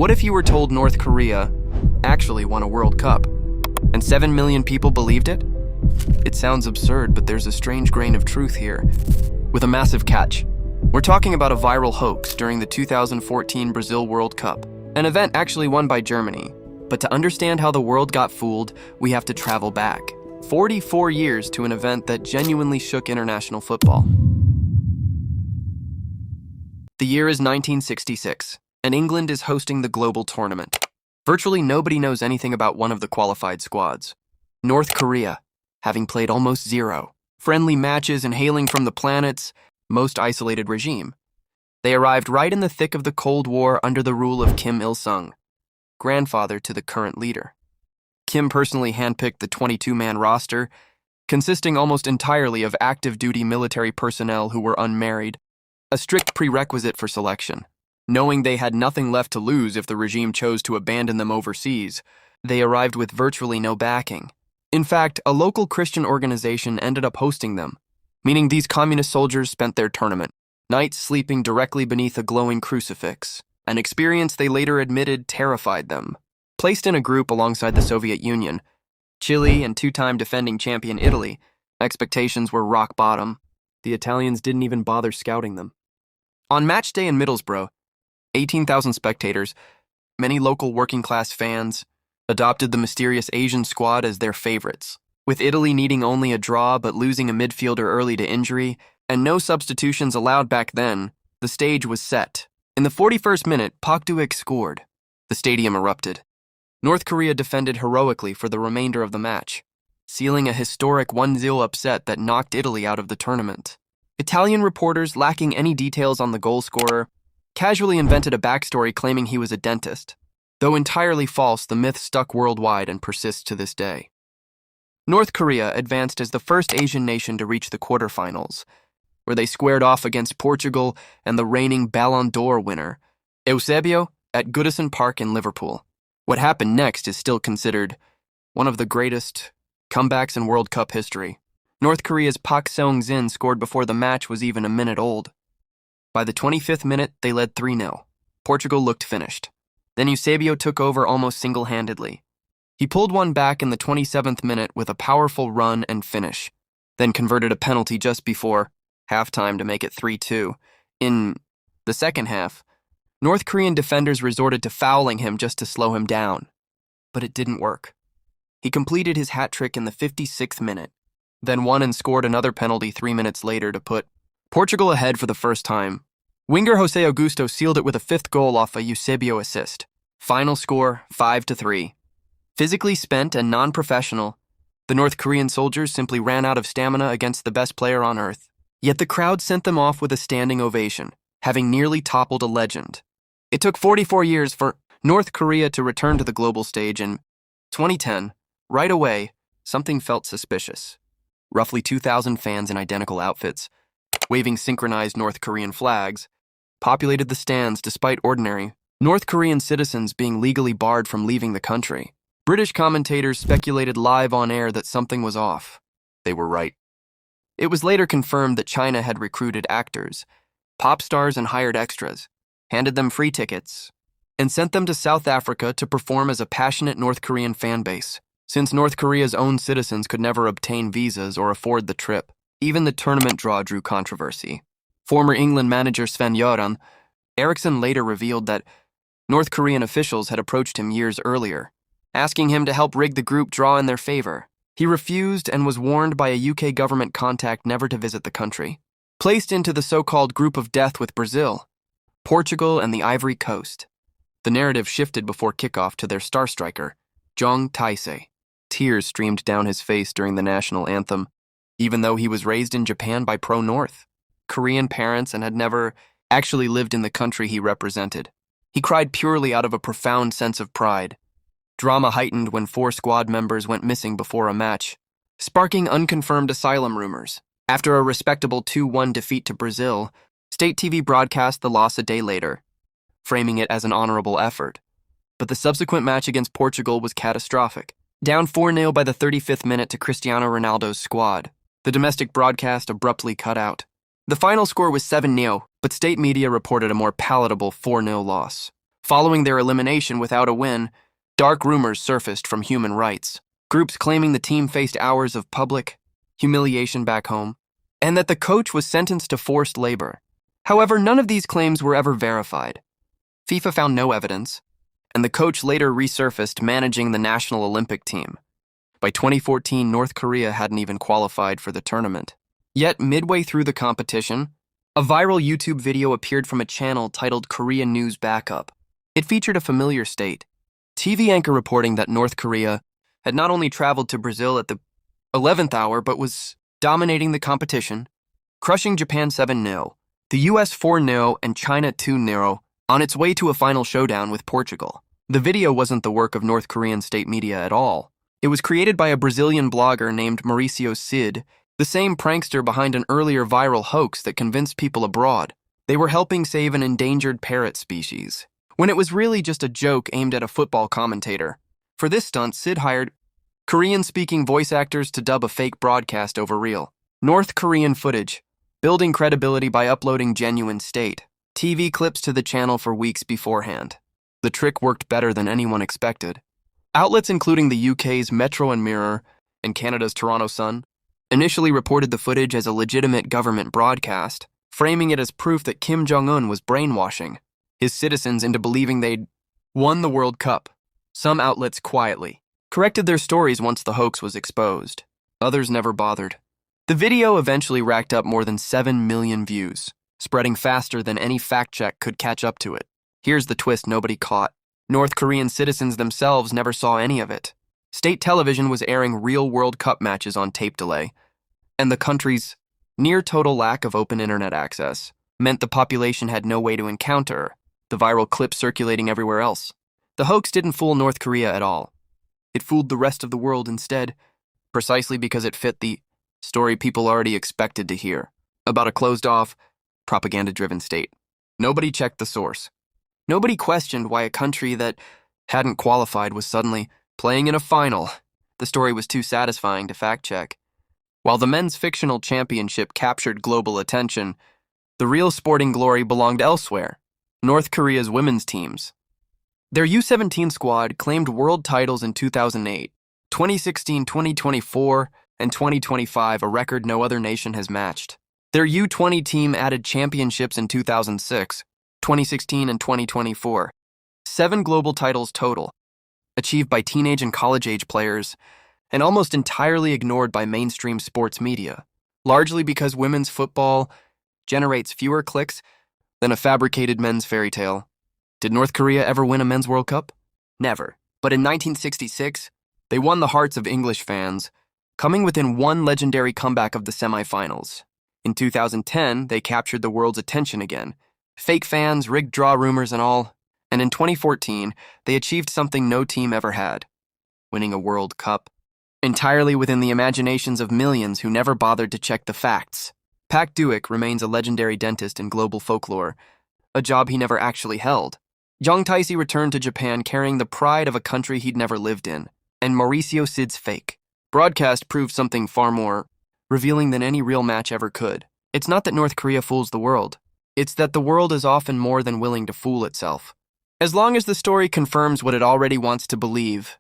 What if you were told North Korea actually won a World Cup, and 7 million people believed it? It sounds absurd, but there's a strange grain of truth here, with a massive catch. We're talking about a viral hoax during the 2014 Brazil World Cup, an event actually won by Germany. But to understand how the world got fooled, we have to travel back 44 years to an event that genuinely shook international football. The year is 1966, and England is hosting the global tournament. Virtually nobody knows anything about one of the qualified squads. North Korea, having played almost zero friendly matches and hailing from the planet's most isolated regime. They arrived right in the thick of the Cold War under the rule of Kim Il-sung, grandfather to the current leader. Kim personally handpicked the 22-man roster, consisting almost entirely of active-duty military personnel who were unmarried, a strict prerequisite for selection. Knowing they had nothing left to lose if the regime chose to abandon them overseas, they arrived with virtually no backing. In fact, a local Christian organization ended up hosting them, meaning these communist soldiers spent their tournament nights sleeping directly beneath a glowing crucifix, an experience they later admitted terrified them. Placed in a group alongside the Soviet Union, Chile, and two-time defending champion Italy, expectations were rock bottom. The Italians didn't even bother scouting them. On match day in Middlesbrough, 18,000 spectators, many local working-class fans, adopted the mysterious Asian squad as their favorites. With Italy needing only a draw but losing a midfielder early to injury, and no substitutions allowed back then, the stage was set. In the 41st minute, Pak Duik scored. The stadium erupted. North Korea defended heroically for the remainder of the match, sealing a historic 1-0 upset that knocked Italy out of the tournament. Italian reporters, lacking any details on the goal scorer, casually invented a backstory claiming he was a dentist. Though entirely false, the myth stuck worldwide and persists to this day. North Korea advanced as the first Asian nation to reach the quarterfinals, where they squared off against Portugal and the reigning Ballon d'Or winner, Eusébio, at Goodison Park in Liverpool. What happened next is still considered one of the greatest comebacks in World Cup history. North Korea's Pak Seong-jin scored before the match was even a minute old. By the 25th minute, they led 3-0. Portugal looked finished. Then Eusébio took over almost single-handedly. He pulled one back in the 27th minute with a powerful run and finish, then converted a penalty just before halftime to make it 3-2. In the second half, North Korean defenders resorted to fouling him just to slow him down. But it didn't work. He completed his hat trick in the 56th minute, then won and scored another penalty 3 minutes later to put Portugal ahead for the first time. Winger José Augusto sealed it with a 5th goal off a Eusébio assist. Final score, 5-3. Physically spent and non-professional, the North Korean soldiers simply ran out of stamina against the best player on earth. Yet the crowd sent them off with a standing ovation, having nearly toppled a legend. It took 44 years for North Korea to return to the global stage in 2010. Right away, something felt suspicious. Roughly 2,000 fans in identical outfits, waving synchronized North Korean flags, populated the stands despite ordinary North Korean citizens being legally barred from leaving the country. British commentators speculated live on air that something was off. They were right. It was later confirmed that China had recruited actors, pop stars and hired extras, handed them free tickets, and sent them to South Africa to perform as a passionate North Korean fan base. Since North Korea's own citizens could never obtain visas or afford the trip, even the tournament draw drew controversy. Former England manager Sven-Göran Eriksson later revealed that North Korean officials had approached him years earlier, asking him to help rig the group draw in their favor. He refused and was warned by a UK government contact never to visit the country. Placed into the so-called group of death with Brazil, Portugal, and the Ivory Coast, the narrative shifted before kickoff to their star striker, Jong Tae-se. Tears streamed down his face during the national anthem, even though he was raised in Japan by pro-North Korean parents and had never actually lived in the country he represented. He cried purely out of a profound sense of pride. Drama heightened when 4 squad members went missing before a match, sparking unconfirmed asylum rumors. After a respectable 2-1 defeat to Brazil, state TV broadcast the loss a day later, framing it as an honorable effort. But the subsequent match against Portugal was catastrophic. Down 4-0 by the 35th minute to Cristiano Ronaldo's squad, the domestic broadcast abruptly cut out. The final score was 7-0, but state media reported a more palatable 4-0 loss. Following their elimination without a win, dark rumors surfaced from human rights. Groups claiming the team faced hours of public humiliation back home, and that the coach was sentenced to forced labor. However, none of these claims were ever verified. FIFA found no evidence, and the coach later resurfaced managing the national Olympic team. By 2014, North Korea hadn't even qualified for the tournament. Yet, midway through the competition, a viral YouTube video appeared from a channel titled Korea News Backup. It featured a familiar state. TV anchor reporting that North Korea had not only traveled to Brazil at the 11th hour, but was dominating the competition, crushing Japan 7-0, the US 4-0, and China 2-0 on its way to a final showdown with Portugal. The video wasn't the work of North Korean state media at all. It was created by a Brazilian blogger named Mauricio Cid, the same prankster behind an earlier viral hoax that convinced people abroad they were helping save an endangered parrot species, when it was really just a joke aimed at a football commentator. For this stunt, Cid hired Korean-speaking voice actors to dub a fake broadcast over real North Korean footage, building credibility by uploading genuine state TV clips to the channel for weeks beforehand. The trick worked better than anyone expected. Outlets including the UK's Metro and Mirror and Canada's Toronto Sun initially reported the footage as a legitimate government broadcast, framing it as proof that Kim Jong-un was brainwashing his citizens into believing they'd won the World Cup. Some outlets quietly corrected their stories once the hoax was exposed. Others never bothered. The video eventually racked up more than 7 million views, spreading faster than any fact check could catch up to it. Here's the twist nobody caught. North Korean citizens themselves never saw any of it. State television was airing real World Cup matches on tape delay, and the country's near-total lack of open internet access meant the population had no way to encounter the viral clips circulating everywhere else. The hoax didn't fool North Korea at all. It fooled the rest of the world instead, precisely because it fit the story people already expected to hear about a closed-off, propaganda-driven state. Nobody checked the source. Nobody questioned why a country that hadn't qualified was suddenly playing in a final. The story was too satisfying to fact-check. While the men's fictional championship captured global attention, the real sporting glory belonged elsewhere, North Korea's women's teams. Their U-17 squad claimed world titles in 2008, 2016, 2024, and 2025, a record no other nation has matched. Their U-20 team added championships in 2006, 2016, and 2024. 7 global titles total, achieved by teenage and college-age players, and almost entirely ignored by mainstream sports media, largely because women's football generates fewer clicks than a fabricated men's fairy tale. Did North Korea ever win a men's World Cup? Never. But in 1966, they won the hearts of English fans, coming within one legendary comeback of the semifinals. In 2010, they captured the world's attention again. Fake fans, rigged draw rumors and all. And in 2014, they achieved something no team ever had, winning a World Cup. Entirely within the imaginations of millions who never bothered to check the facts. Pak Duik remains a legendary dentist in global folklore, a job he never actually held. Jung Taisi returned to Japan carrying the pride of a country he'd never lived in, and Mauricio Cid's fake broadcast proved something far more revealing than any real match ever could. It's not that North Korea fools the world. It's that the world is often more than willing to fool itself. As long as the story confirms what it already wants to believe,